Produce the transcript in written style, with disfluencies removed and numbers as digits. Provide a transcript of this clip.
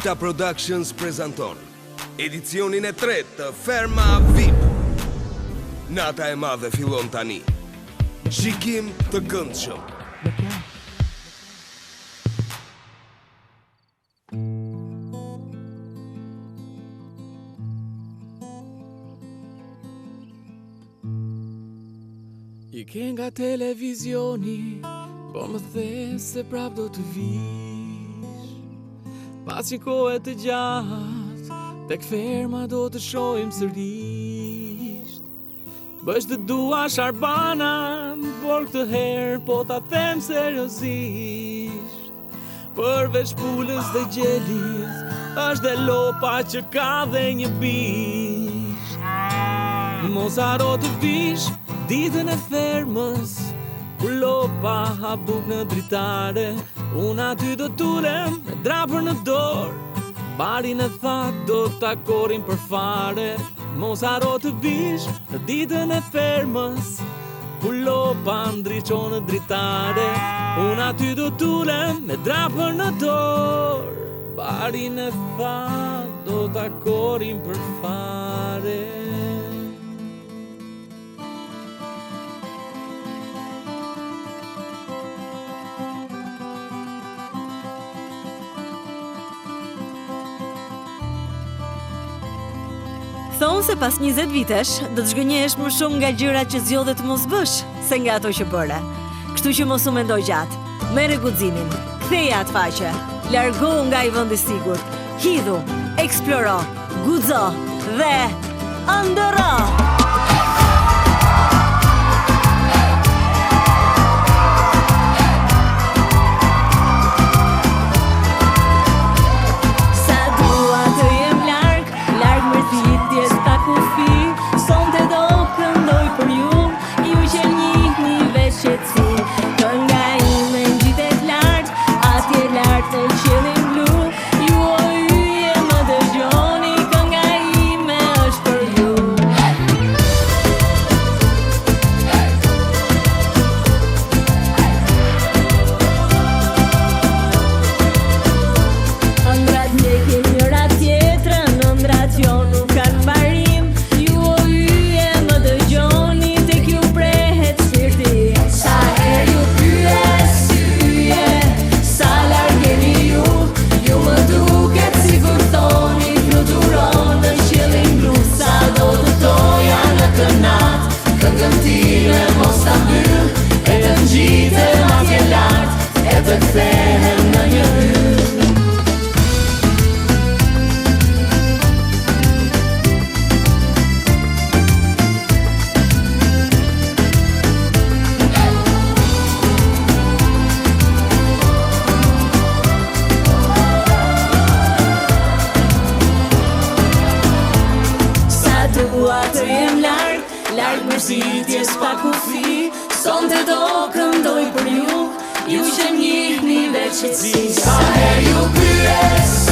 Vita Productions prezanton edicionin e 3 të Ferma VIP. Nata e madhe fillon tani. Shikim të këndshëm. I ke nga televizioni, po më the se prap do të vish. Pas një kohë të gjatë, tek ferma do të shohim sërisht. Bësh të dua Sharbana, por këtë herë po ta them seriozisht. Përveç pulës dhe gjelit, është dhe lopa që ka dhe një bish. Mos haro të vish ditën e fermës, kur lopa hap buk në dritare, unë aty do t'ulem me drapër në dorë, barin e thatë do t'akorim për fare. Mos haro të vish në ditën e fermës, kur lopa ndriqon në dritare, unë aty do t'ulem me drapër në dorë, barin e thatë do t'akorim për fare. Thonë se pas 20 vitesh do të zhgënjesh më shumë nga gjërat që zgjodhe të mos bësh se nga ato që bëre. Kështu që mos u mendoj gjatë. Merre guximin, ktheje atë faqe, largohu nga i vendi sigurt, hidhu, eksploro, guxo dhe ëndërro. Larg mërzitjes pa kufi, sonte do këndoj për ju, ju që njihni veçësi. Sa herë ju pyes